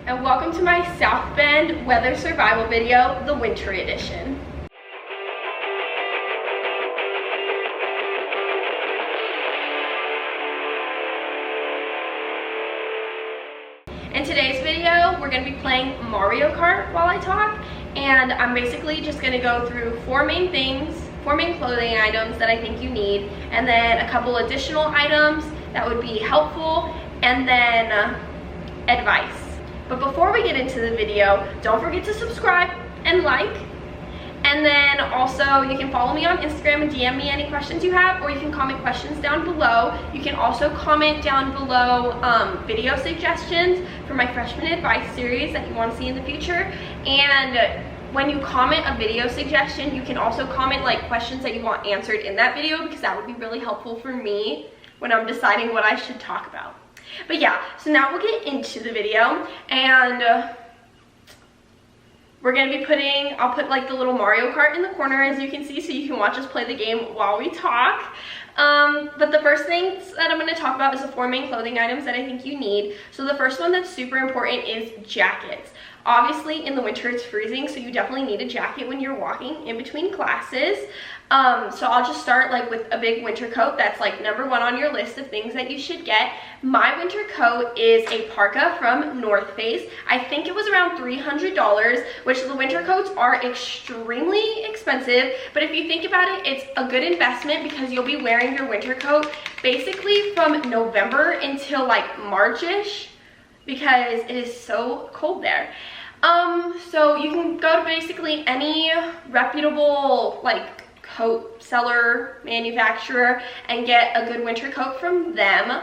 and welcome to my South Bend weather survival video, the winter edition. In today's video, we're going to be playing Mario Kart while I talk, and I'm basically just going to go through four main clothing items that I think you need, and then a couple additional items that would be helpful, and then advice. But before we get into the video, don't forget to subscribe and like. And then also you can follow me on Instagram and DM me any questions you have, or you can comment questions down below. You can also comment down below video suggestions for my freshman advice series that you want to see in the future. And when you comment a video suggestion, you can also comment like questions that you want answered in that video, because that would be really helpful for me when I'm deciding what I should talk about. But yeah, so now we'll get into the video, and we're going to be I'll put like the little Mario Kart in the corner, as you can see, so you can watch us play the game while we talk. But the first things that I'm going to talk about is the four main clothing items that I think you need. So the first one that's super important is jackets. Obviously in the winter it's freezing, so you definitely need a jacket when you're walking in between classes. So I'll just start like with a big winter coat. That's like number one on your list of things that you should get. My winter coat is a parka from North Face. I think it was around $300, which the winter coats are extremely expensive, but if you think about it, it's a good investment because you'll be wearing your winter coat basically from November until like March-ish, because it is so cold there. So you can go to basically any reputable like coat seller, manufacturer, and get a good winter coat from them.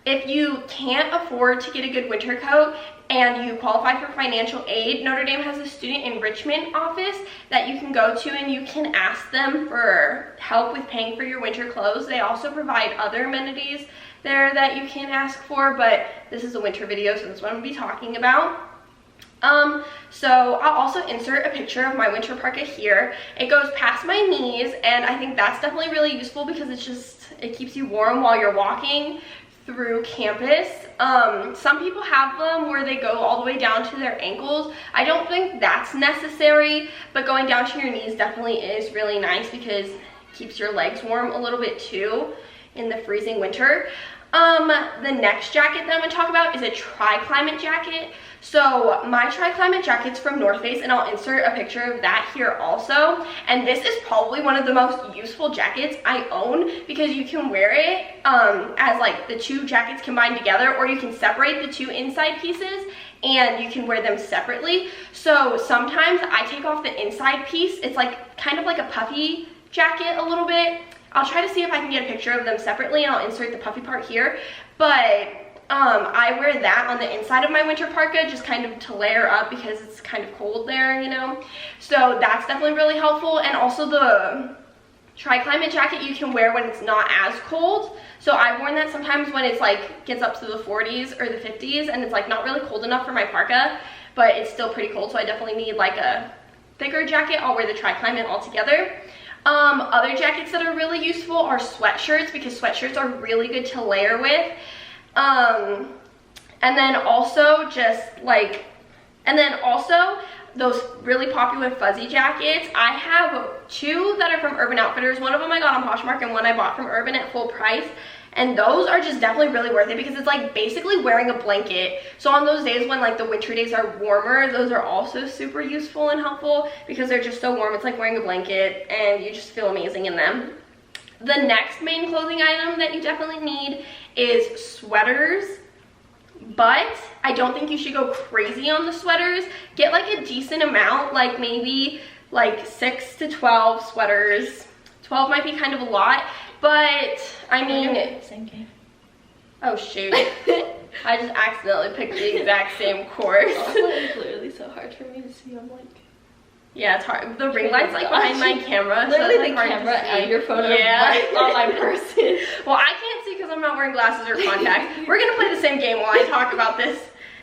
If you can't afford to get a good winter coat and you qualify for financial aid, Notre Dame has a student enrichment office that you can go to, and you can ask them for help with paying for your winter clothes. They also provide other amenities there that you can ask for, but this is a winter video, so that's what I'm going to be talking about. So I'll also insert a picture of my winter parka here. It goes past my knees, and I think that's definitely really useful because it keeps you warm while you're walking through campus. Some people have them where they go all the way down to their ankles. I don't think that's necessary, but going down to your knees definitely is really nice because it keeps your legs warm a little bit too in the freezing winter. The next jacket that I'm going to talk about is a tri-climate jacket. So my tri-climate jacket's from North Face, and I'll insert a picture of that here also. And this is probably one of the most useful jackets I own because you can wear it as like the two jackets combined together, or you can separate the two inside pieces and you can wear them separately. So sometimes I take off the inside piece. It's like kind of like a puffy jacket a little bit. I'll try to see if I can get a picture of them separately, and I'll insert the puffy part here. But I wear that on the inside of my winter parka just kind of to layer up because it's kind of cold there, you know. So that's definitely really helpful. And also the tri-climate jacket you can wear when it's not as cold. So I've worn that sometimes when it's like gets up to the 40s or the 50s and it's like not really cold enough for my parka, but it's still pretty cold. So I definitely need like a thicker jacket. I'll wear the tri-climate all together. Other jackets that are really useful are sweatshirts, because sweatshirts are really good to layer with. And then also those really popular fuzzy jackets. I have two that are from Urban Outfitters. One of them I got on Poshmark and one I bought from Urban at full price. And those are just definitely really worth it because it's like basically wearing a blanket. So on those days when like the winter days are warmer, those are also super useful and helpful because they're just so warm. It's like wearing a blanket and you just feel amazing in them. The next main clothing item that you definitely need is sweaters. But I don't think you should go crazy on the sweaters. Get like a decent amount, like maybe like 6 to 12 sweaters. 12 might be kind of a lot. But, I mean, same game. Oh shoot. I just accidentally picked the exact same course. Also, it's literally so hard for me to see. I'm like... Yeah, it's hard. The ring light's like behind my camera. Literally so the like camera and your phone yeah. are right on my person. Well, I can't see because I'm not wearing glasses or contacts. We're going to play the same game while I talk about this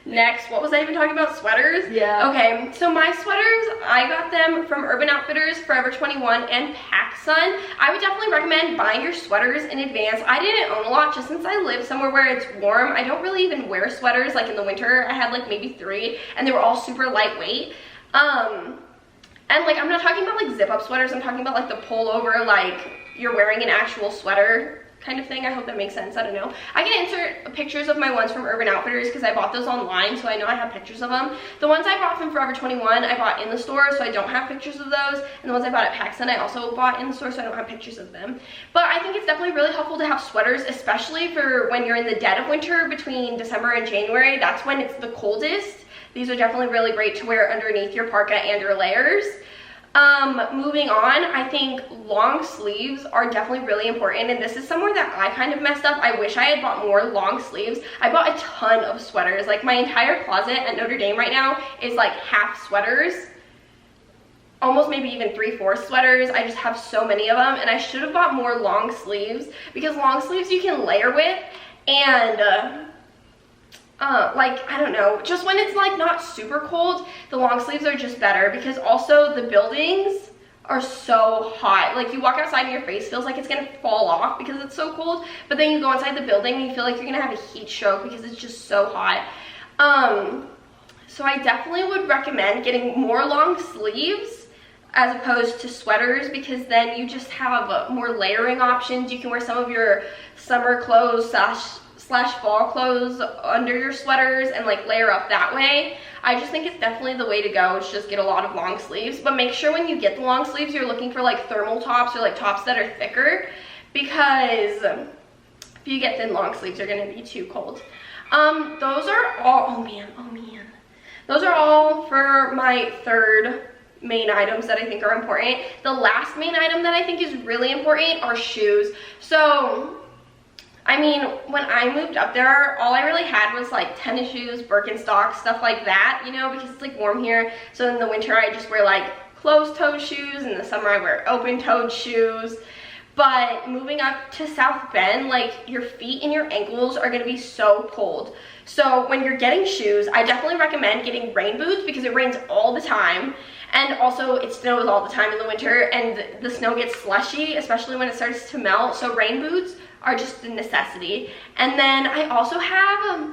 Next, what was I even talking about? Sweaters? Yeah. Okay, so my sweaters, I got them from Urban Outfitters, Forever 21, and PacSun. I would definitely recommend buying your sweaters in advance. I didn't own a lot just since I live somewhere where it's warm. I don't really even wear sweaters. Like in the winter, I had like maybe 3, and they were all super lightweight. And like, I'm not talking about like zip up sweaters. I'm talking about like the pullover, like you're wearing an actual sweater kind of thing. I hope that makes sense. I don't know. I can insert pictures of my ones from Urban Outfitters because I bought those online, so I know I have pictures of them. The ones I bought from Forever 21, I bought in the store, so I don't have pictures of those. And the ones I bought at PacSun, I also bought in the store, so I don't have pictures of them. But I think it's definitely really helpful to have sweaters, especially for when you're in the dead of winter between December and January. That's when it's the coldest. These are definitely really great to wear underneath your parka and your layers. Moving on, I think long sleeves are definitely really important, and this is somewhere that I kind of messed up. I wish I had bought more long sleeves. I bought a ton of sweaters. Like, my entire closet at Notre Dame right now is like half sweaters, almost maybe even 3/4 sweaters. I just have so many of them, and I should have bought more long sleeves because long sleeves you can layer with, and like, I don't know, just when it's like not super cold, the long sleeves are just better because also the buildings are so hot. Like, you walk outside and your face feels like it's gonna fall off because it's so cold, but then you go inside the building and you feel like you're gonna have a heat stroke because it's just so hot. So I definitely would recommend getting more long sleeves as opposed to sweaters, because then you just have more layering options. You can wear some of your summer clothes slash fall clothes under your sweaters and like layer up that way. I just think it's definitely the way to go, is just get a lot of long sleeves. But make sure when you get the long sleeves, you're looking for like thermal tops or like tops that are thicker, because if you get thin long sleeves, you're gonna be too cold. Those are all, oh man, those are all for my third main items that I think are important. The last main item that I think is really important are shoes. So I mean, when I moved up there, all I really had was like tennis shoes, Birkenstocks, stuff like that, you know, because it's like warm here. So in the winter, I just wear like closed-toed shoes. In the summer, I wear open-toed shoes. But moving up to South Bend, like, your feet and your ankles are gonna be so cold. So when you're getting shoes, I definitely recommend getting rain boots because it rains all the time. And also it snows all the time in the winter, and the snow gets slushy, especially when it starts to melt. So rain boots are just a necessity. And then I also have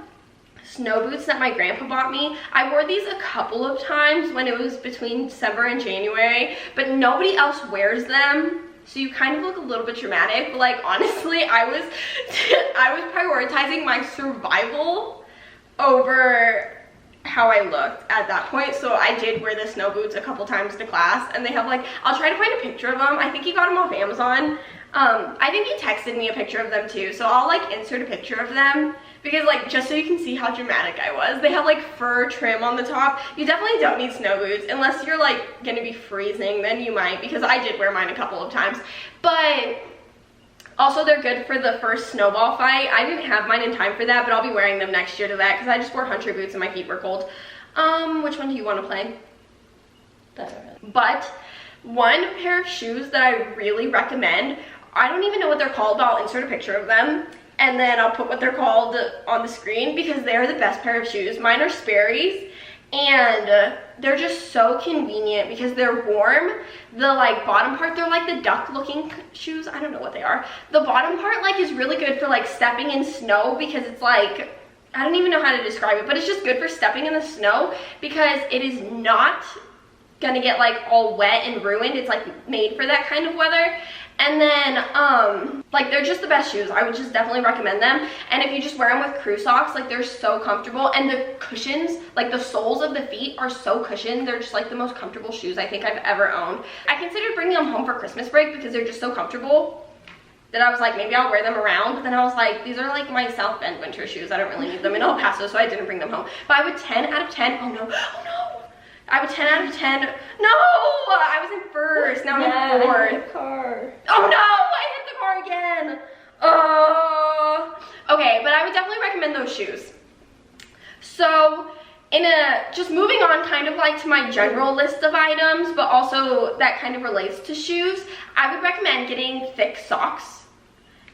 snow boots that my grandpa bought me. I wore these a couple of times when it was between December and January, but nobody else wears them. So you kind of look a little bit dramatic, but like, honestly, I was prioritizing my survival over how I looked at that point. So I did wear the snow boots a couple times to class, and they have like, I'll try to find a picture of them. I think he got them off Amazon. I think he texted me a picture of them too, so I'll like insert a picture of them, because like, just so you can see how dramatic I was. They have like fur trim on the top. You definitely don't need snow boots unless you're like gonna be freezing, then you might, because I did wear mine a couple of times. But also, they're good for the first snowball fight. I didn't have mine in time for that, but I'll be wearing them next year to that, because I just wore hunter boots and my feet were cold. Which one do you want to play? But one pair of shoes that I really recommend, I don't even know what they're called, but I'll insert a picture of them, and then I'll put what they're called on the screen, because they're the best pair of shoes. Mine are Sperry's, and they're just so convenient because they're warm. The like bottom part, they're like the duck looking shoes. I don't know what they are. The bottom part like is really good for like stepping in snow, because it's like, I don't even know how to describe it, but it's just good for stepping in the snow because it is not gonna get like all wet and ruined. It's like made for that kind of weather. And then like, they're just the best shoes. I would just definitely recommend them. And if you just wear them with crew socks, like, they're so comfortable, and the cushions, like the soles of the feet are so cushioned. They're just like the most comfortable shoes I think I've ever owned. I considered bringing them home for Christmas break because they're just so comfortable that I was like, maybe I'll wear them around. But then I was like, these are like my South Bend winter shoes. I don't really need them in El Paso, so I didn't bring them home. But I would 10 out of 10, oh no, I would 10 out of 10. No, I was in first. Now I'm in fourth. I hit the car. Oh no, I hit the car again. Okay, but I would definitely recommend those shoes. So just moving on kind of like to my general list of items, but also that kind of relates to shoes, I would recommend getting thick socks.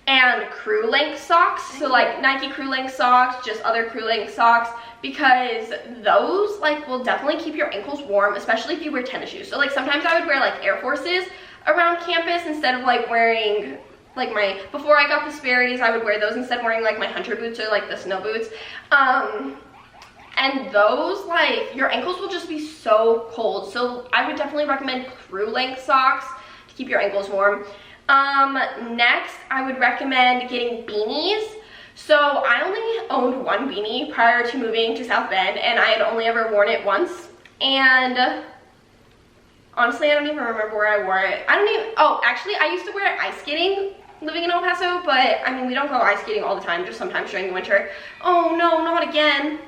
and crew length socks. So like Nike crew length socks, just other crew length socks, because those like will definitely keep your ankles warm, especially if you wear tennis shoes. So like sometimes I would wear like Air Forces around campus instead of like wearing like my, before I got the Sperry's, I would wear those instead of wearing like my hunter boots or like the snow boots. And those, like, your ankles will just be so cold. So I would definitely recommend crew length socks to keep your ankles warm. Next, I would recommend getting beanies. So I only owned one beanie prior to moving to South Bend, and I had only ever worn it once. And honestly, I don't even remember where I wore it. Oh, actually, I used to wear it ice skating living in El Paso, but I mean, we don't go ice skating all the time, just sometimes during the winter. Oh no, not again.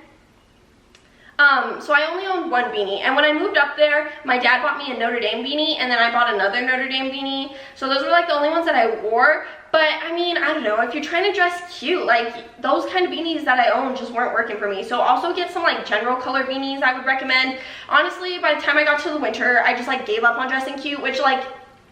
So I only owned one beanie, and when I moved up there, my dad bought me a Notre Dame beanie, and then I bought another Notre Dame beanie. So those were like the only ones that I wore. But I mean, I don't know, if you're trying to dress cute, like those kind of beanies that I owned just weren't working for me. So also get some like general color beanies I would recommend. Honestly, by the time I got to the winter, I just like gave up on dressing cute, which like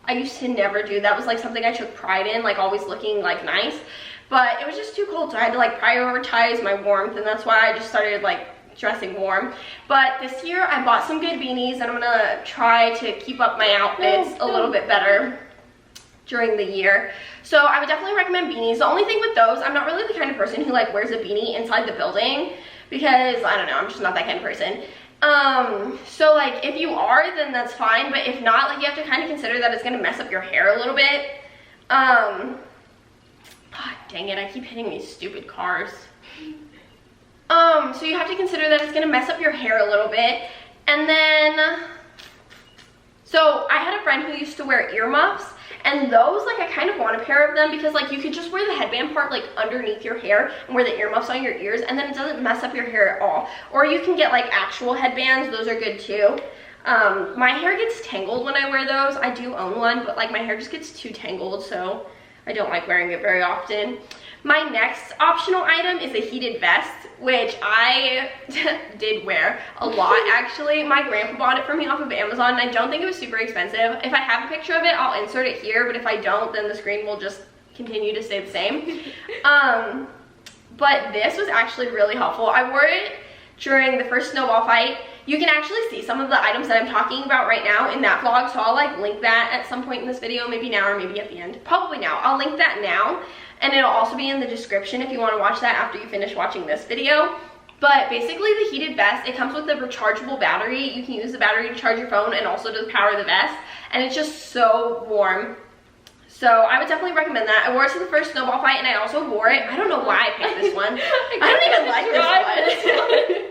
I used to never do. That was like something I took pride in, like always looking like nice. But it was just too cold, so I had to like prioritize my warmth, and that's why I just started like dressing warm. But this year I bought some good beanies, and I'm gonna try to keep up my outfits a little bit better during the year. So I would definitely recommend beanies. The only thing with those, I'm not really the kind of person who like wears a beanie inside the building, because I don't know, I'm just not that kind of person. So like if you are, then that's fine, but if not, like you have to kind of consider that it's gonna mess up your hair a little bit. God dang it, I keep hitting these stupid cars. So you have to consider that it's gonna mess up your hair a little bit. And then, so I had a friend who used to wear earmuffs, and those, like, I kind of want a pair of them, because like you could just wear the headband part like underneath your hair and wear the earmuffs on your ears, and then it doesn't mess up your hair at all. Or you can get like actual headbands, those are good too. My hair gets tangled when I wear those. I do own one, but like my hair just gets too tangled, so I don't like wearing it very often. My next optional item is a heated vest, which I did wear a lot actually. My grandpa bought it for me off of Amazon, and I don't think it was super expensive. If I have a picture of it, I'll insert it here, but if I don't, then the screen will just continue to stay the same. But this was actually really helpful. I wore it during the first snowball fight. You can actually see some of the items that I'm talking about right now in that vlog, so I'll like link that at some point in this video, maybe now or maybe at the end. Probably now. I'll link that now, and it'll also be in the description if you want to watch that after you finish watching this video. But basically the heated vest, it comes with a rechargeable battery. You can use the battery to charge your phone and also to power the vest, and it's just so warm. So I would definitely recommend that. I wore it to the first snowball fight, and I also wore it. I don't know why I picked this one. I don't even like this one.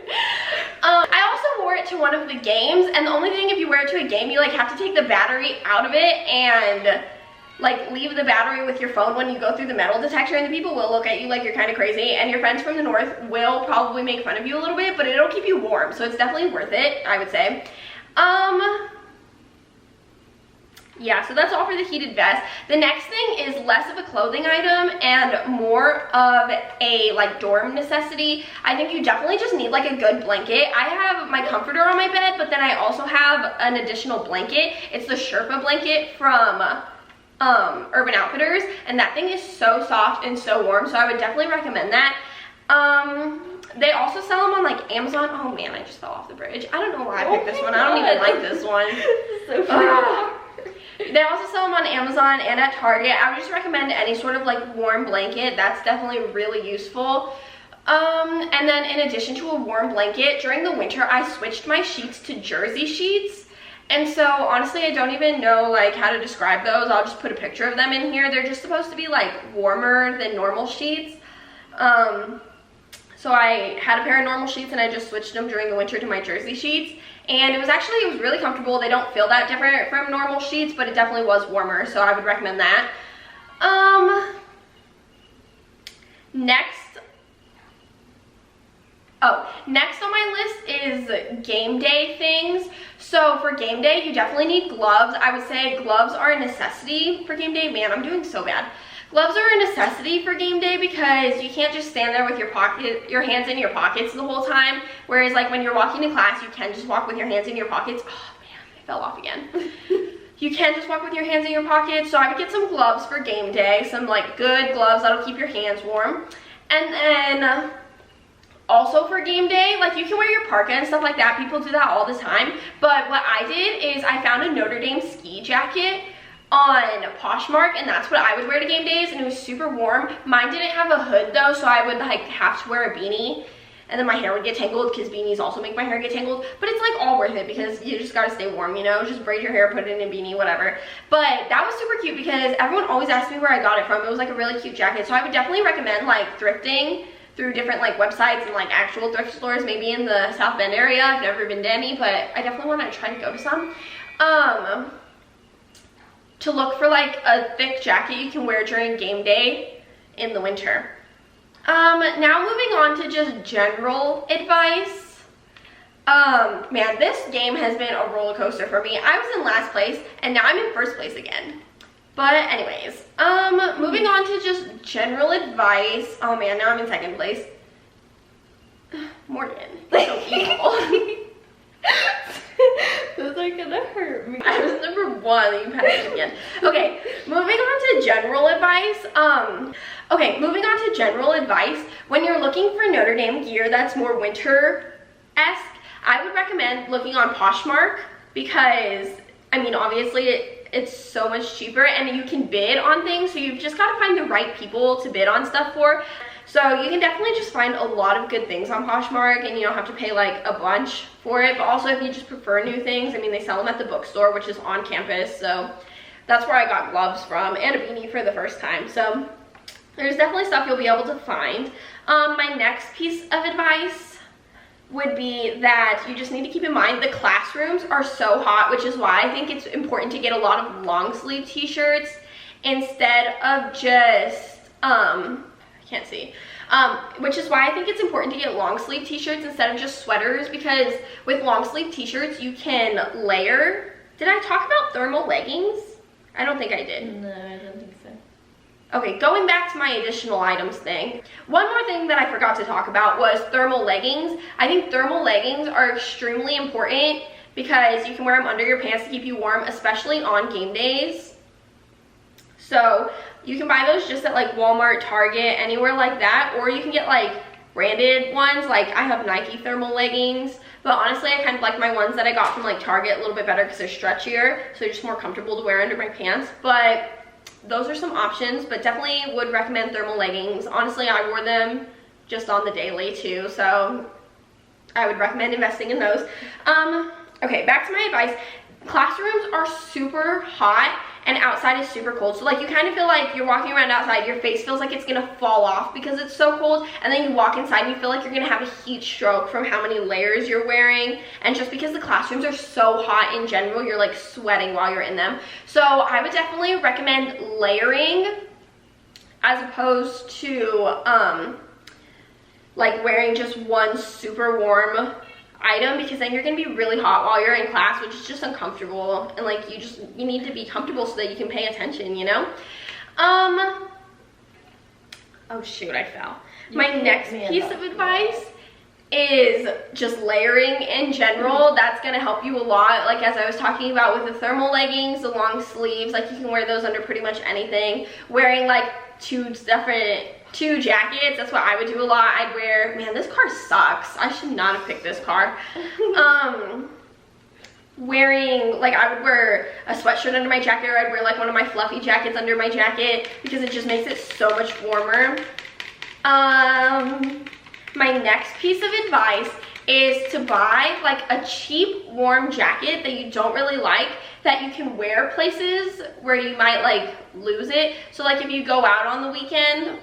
I also wore it to one of the games, and the only thing, if you wear it to a game, you like have to take the battery out of it and like leave the battery with your phone when you go through the metal detector, and the people will look at you like you're kind of crazy, and your friends from the north will probably make fun of you a little bit, but it'll keep you warm, so it's definitely worth it, I would say. Yeah, so that's all for the heated vest. The next thing is less of a clothing item and more of a like dorm necessity. I think you definitely just need like a good blanket. I have my comforter on my bed, but then I also have an additional blanket. It's the Sherpa blanket from Urban Outfitters, and that thing is so soft and so warm, so I would definitely recommend that. They also sell them on like Amazon. Oh man, I just fell off the bridge. I don't know why I picked this one. I don't even like this one. This is so funny. They also sell them on Amazon and at Target. I would just recommend any sort of like warm blanket. That's definitely really useful. And then in addition to a warm blanket, during the winter I switched my sheets to jersey sheets. And so honestly, I don't even know like how to describe those. I'll just put a picture of them in here. They're just supposed to be like warmer than normal sheets. So I had a pair of normal sheets, and I just switched them during the winter to my jersey sheets. And it was really comfortable. They don't feel that different from normal sheets, but it definitely was warmer, so I would recommend that. Next on my list is game day things. So for game day, you definitely need gloves. I would say gloves are a necessity for game day. Man, I'm doing so bad. Gloves are a necessity for game day, because you can't just stand there with your hands in your pockets the whole time. Whereas like when you're walking to class, you can just walk with your hands in your pockets. Oh man, I fell off again. you can just walk with your hands in your pockets. So I would get some gloves for game day, some like good gloves that'll keep your hands warm. And then also for game day, like you can wear your parka and stuff like that. People do that all the time. But what I did is I found a Notre Dame ski jacket on Poshmark, and that's what I would wear to game days, and it was super warm. Mine didn't have a hood though, so I would like have to wear a beanie, and then my hair would get tangled because beanies also make my hair get tangled. But it's like all worth it because you just gotta stay warm, you know? Just braid your hair, put it in a beanie, whatever. But that was super cute because everyone always asked me where I got it from. It was like a really cute jacket, so I would definitely recommend like thrifting through different like websites and like actual thrift stores, maybe in the South Bend area. I've never been to any, but I definitely want to try to go to some. To look for like a thick jacket you can wear during game day in the winter. Now moving on to just general advice. Man, this game has been a roller coaster for me. I was in last place and now I'm in first place again. But anyways, moving on to just general advice. Oh man, now I'm in second place. Morgan, so evil. Those are gonna hurt me. I was number 1, and you passed it again. Okay, moving on to general advice. Moving on to general advice. When you're looking for Notre Dame gear that's more winter-esque, I would recommend looking on Poshmark because, I mean, obviously it's so much cheaper and you can bid on things, so you've just got to find the right people to bid on stuff for. So you can definitely just find a lot of good things on Poshmark and you don't have to pay like a bunch for it. But also if you just prefer new things, I mean, they sell them at the bookstore, which is on campus. So that's where I got gloves from and a beanie for the first time. So there's definitely stuff you'll be able to find. My next piece of advice would be that you just need to keep in mind the classrooms are so hot, which is why I think it's important to get a lot of long sleeve t-shirts instead of just, which is why I think it's important to get long sleeve t-shirts instead of just sweaters, because with long sleeve t-shirts you can layer. Did I talk about thermal leggings? I don't think I did. No, I don't think so. Okay, going back to my additional items thing. One more thing that I forgot to talk about was thermal leggings. I think thermal leggings are extremely important because you can wear them under your pants to keep you warm, especially on game days. So you can buy those just at like Walmart, Target, anywhere like that, or you can get like branded ones. Like I have Nike thermal leggings, but honestly I kind of like my ones that I got from like Target a little bit better because they're stretchier, so they're just more comfortable to wear under my pants. But those are some options, but definitely would recommend thermal leggings. Honestly, I wore them just on the daily too, so I would recommend investing in those. Okay, back to my advice. Classrooms are super hot and outside is super cold, so like you kind of feel like you're walking around outside, your face feels like it's gonna fall off because it's so cold, and then you walk inside and you feel like you're gonna have a heat stroke from how many layers you're wearing. And just because the classrooms are so hot in general, you're like sweating while you're in them. So I would definitely recommend layering as opposed to like wearing just one super warm item, because then you're gonna be really hot while you're in class, which is just uncomfortable, and like you need to be comfortable so that you can pay attention, you know. Oh shoot, I fell. My next piece of advice is just layering in general. That's gonna help you a lot, like as I was talking about with the thermal leggings, the long sleeves, like you can wear those under pretty much anything. Wearing like two jackets, that's what I would do a lot. I'd wear, man, this car sucks, I should not have picked this car. Wearing, like I would wear a sweatshirt under my jacket, or I'd wear like one of my fluffy jackets under my jacket because it just makes it so much warmer. My next piece of advice is to buy like a cheap warm jacket that you don't really like, that you can wear places where you might like lose it. So like if you go out on the weekend,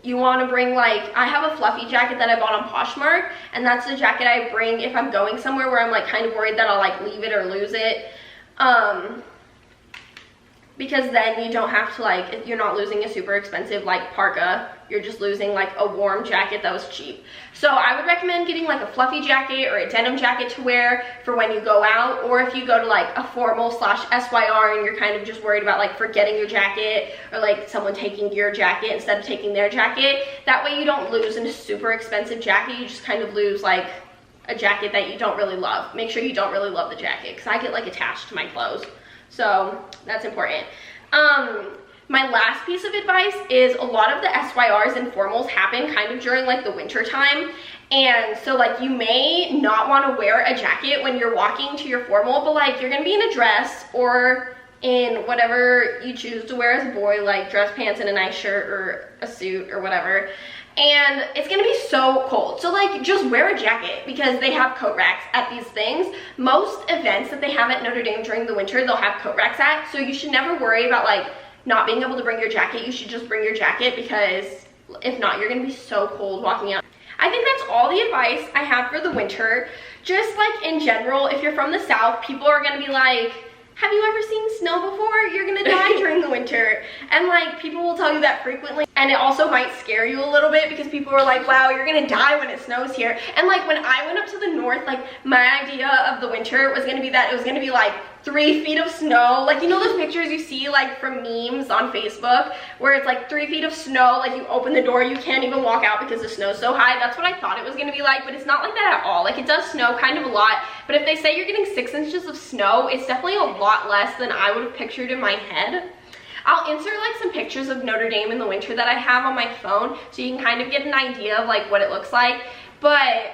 you want to bring, like, I have a fluffy jacket that I bought on Poshmark, and that's the jacket I bring if I'm going somewhere where I'm like kind of worried that I'll like leave it or lose it. Because then you don't have to, like, you're not losing a super expensive like parka, you're just losing like a warm jacket that was cheap. So I would recommend getting like a fluffy jacket or a denim jacket to wear for when you go out, or if you go to like a formal / SYR and you're kind of just worried about like forgetting your jacket, or like someone taking your jacket instead of taking their jacket. That way you don't lose in a super expensive jacket, you just kind of lose like a jacket that you don't really love. Make sure you don't really love the jacket, because I get like attached to my clothes. So that's important. My last piece of advice is a lot of the SYRs and formals happen kind of during like the winter time. And so like you may not want to wear a jacket when you're walking to your formal, but like you're gonna be in a dress or in whatever you choose to wear as a boy, like dress pants and a nice shirt or a suit or whatever. And it's gonna be so cold. So like just wear a jacket because they have coat racks at these things. Most events that they have at Notre Dame during the winter, they'll have coat racks at. So you should never worry about like not being able to bring your jacket. You should just bring your jacket because if not, you're gonna be so cold walking out. I think that's all the advice I have for the winter. Just like in general, if you're from the South, people are gonna be like, have you ever seen snow before? You're gonna die during the winter. And like people will tell you that frequently. And it also might scare you a little bit because people are like, wow, you're gonna die when it snows here. And like when I went up to the north, like my idea of the winter was gonna be that it was gonna be like 3 feet of snow. Like, you know those pictures you see like from memes on Facebook where it's like 3 feet of snow, like you open the door, you can't even walk out because the snow's so high. That's what I thought it was gonna be like, but it's not like that at all. Like it does snow kind of a lot, but if they say you're getting 6 inches of snow, it's definitely a lot less than I would have pictured in my head. I'll insert like some pictures of Notre Dame in the winter that I have on my phone so you can kind of get an idea of like what it looks like. But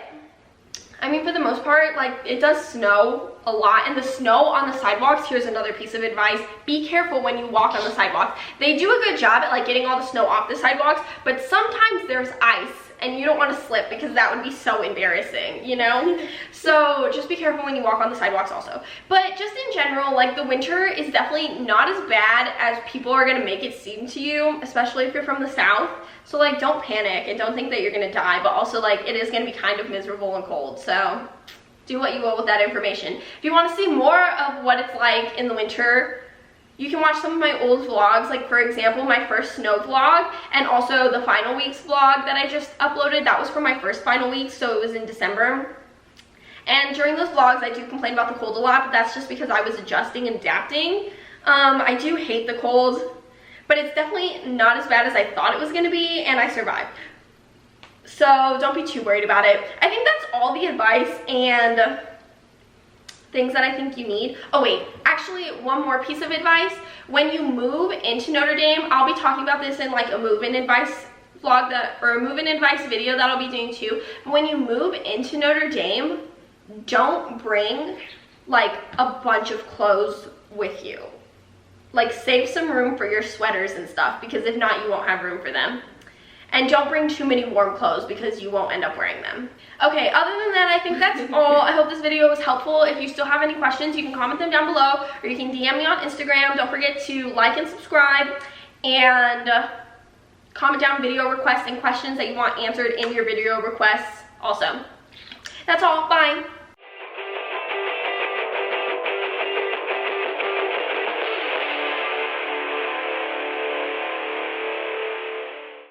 I mean, for the most part, like it does snow a lot, and the snow on the sidewalks, here's another piece of advice, be careful when you walk on the sidewalks. They do a good job at like getting all the snow off the sidewalks, but sometimes there's ice and you don't want to slip because that would be so embarrassing, you know? So just be careful when you walk on the sidewalks also. But just in general, like the winter is definitely not as bad as people are gonna make it seem to you, especially if you're from the South. So like don't panic and don't think that you're gonna die, but also like it is gonna be kind of miserable and cold. So do what you will with that information. If you want to see more of what it's like in the winter, you can watch some of my old vlogs, like for example, my first snow vlog and also the final weeks vlog that I just uploaded. That was for my first final week, so it was in December. And during those vlogs, I do complain about the cold a lot, but that's just because I was adjusting and adapting. I do hate the cold, but it's definitely not as bad as I thought it was gonna be, and I survived. So don't be too worried about it. I think that's all the advice and things that I think you need. Oh wait, actually one more piece of advice. When you move into Notre Dame, I'll be talking about this in like a move-in advice vlog or a move-in advice video that I'll be doing too. But when you move into Notre Dame, don't bring like a bunch of clothes with you. Like save some room for your sweaters and stuff because if not, you won't have room for them. And don't bring too many warm clothes because you won't end up wearing them. Okay, other than that, I think that's all. I hope this video was helpful. If you still have any questions, you can comment them down below or you can DM me on Instagram. Don't forget to like and subscribe and comment down video requests and questions that you want answered in your video requests also. That's all. Bye.